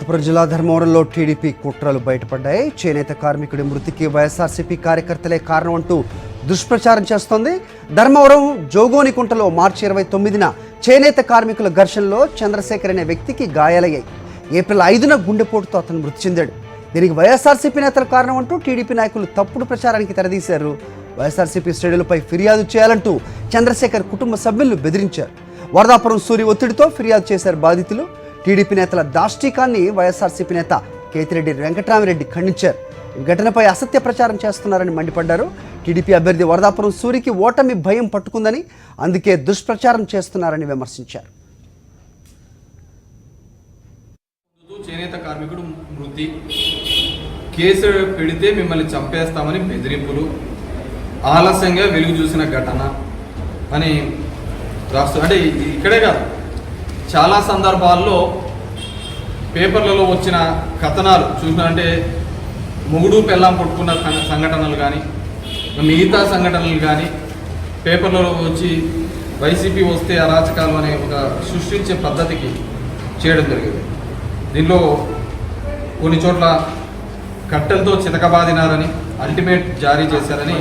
అనంతపురం జిల్లా ధర్మవరంలో టీడీపీ కుట్రలు బయటపడ్డాయి. చేనేత కార్మికుడి మృతికి వైఎస్ఆర్సీపీ కార్యకర్తలే కారణం అంటూ దుష్ప్రచారం చేస్తోంది. ధర్మవరం జోగోనికుంటలో మార్చి 29న చేనేత కార్మికుల ఘర్షణలో చంద్రశేఖర్ అనే వ్యక్తికి గాయాలయ్యాయి. ఏప్రిల్ 5న గుండెపోటుతో అతను మృతి చెందాడు. దీనికి వైఎస్ఆర్సీపీ నేతల కారణం అంటూ టీడీపీ నాయకులు తప్పుడు ప్రచారానికి తెరదీశారు. వైఎస్ఆర్సీపీ శ్రేణులపై ఫిర్యాదు చేయాలంటూ చంద్రశేఖర్ కుటుంబ సభ్యులు బెదిరించారు. వరదాపురం సూరి ఒత్తిడితో ఫిర్యాదు చేశారు బాధితులు. టీడీపీ నేతల దాష్టీకాన్ని వైఎస్ఆర్సీపీ నేత కేతిరెడ్డి వెంకటరామిరెడ్డి ఖండించారు. ఈ ఘటనపై అసత్య ప్రచారం చేస్తున్నారని మండిపడ్డారు. టీడీపీ అభ్యర్థి వరదాపురం సూరికి ఓటమి భయం పట్టుకుందని, అందుకే దుష్ప్రచారం చేస్తున్నారని విమర్శించారు. చేనేత కార్మికుడు మృతి, కేసు పెడితే మిమ్మల్ని చంపేస్తామని బెదిరింపులు, ఆలస్యంగా వెలుగు చూసిన ఘటన అని రాష్ట్రం అంటే ఇక్కడే కాదు, చాలా సందర్భాల్లో పేపర్లలో వచ్చిన కథనాలు చూసినారంటే మొగుడు పెళ్ళాం పట్టుకున్న సంఘటనలు కానీ మిగతా సంఘటనలు కానీ పేపర్లలో వచ్చి వైసీపీ వస్తే అరాచకాలు అనే ఒక సృష్టించే పద్ధతికి చేయడం జరిగింది. దీనిలో కొన్ని చోట్ల కట్టెలతో చితకబాదినారని, అల్టిమేట్ జారీ చేశారని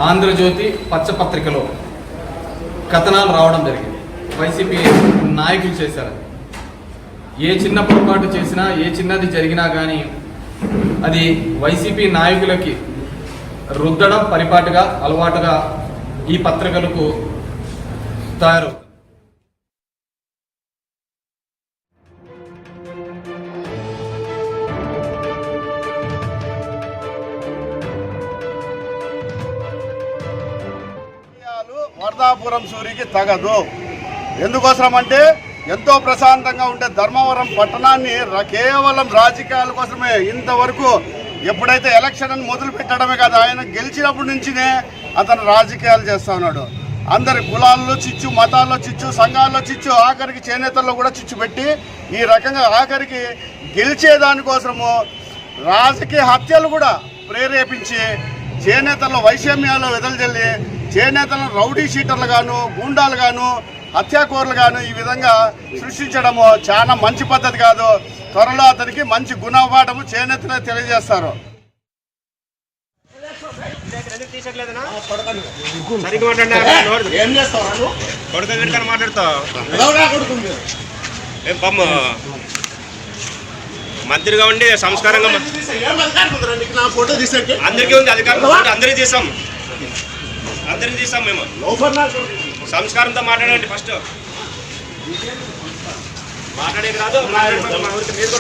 ఆంధ్రజ్యోతి పచ్చపత్రికలో కథనాలు రావడం జరిగింది. వైసీపీ నాయకులు చేశారని, ఏ చిన్న పొరపాటు చేసినా, ఏ చిన్నది జరిగినా కానీ అది వైసీపీ నాయకులకి రుద్దడం పరిపాటుగా, అలవాటుగా ఈ పత్రికలకు తయారు. వరదాపురం సూరికి తగదు. ఎందుకోసం అంటే ఎంతో ప్రశాంతంగా ఉండే ధర్మవరం పట్టణాన్ని కేవలం రాజకీయాల కోసమే ఇంతవరకు ఎప్పుడైతే ఎలక్షన్ అని మొదలు పెట్టడమే కాదు, ఆయన గెలిచినప్పటి నుంచినే అతను రాజకీయాలు చేస్తూ ఉన్నాడు. అందరి కులాల్లో చిచ్చు, మతాల్లో చిచ్చు, సంఘాల్లో చిచ్చు, ఆఖరికి చేనేతల్లో కూడా చిచ్చు పెట్టి ఈ రకంగా ఆఖరికి గెలిచేదానికోసము రాజకీయ హత్యలు కూడా ప్రేరేపించి చేనేతల్లో వైషమ్యాలు వెదజల్లి చేనేతలను రౌడీ షీటర్లు గాను, గూండాలు గాను, హత్యాకోరులు గాను ఈ విధంగా సృష్టించడము చాలా మంచి పద్ధతి కాదు. త్వరలో అతనికి మంచి గుణపాఠము చేనేతనే తెలియజేస్తారు. మంత్రిగా ఉండి సంస్కారంగా అందరికీ ఉంది అధికారం, అందరికీ తీసాం మేము. సంస్కారంతో మాట్లాడండి, ఫస్ట్ మాట్లాడేది రాదు.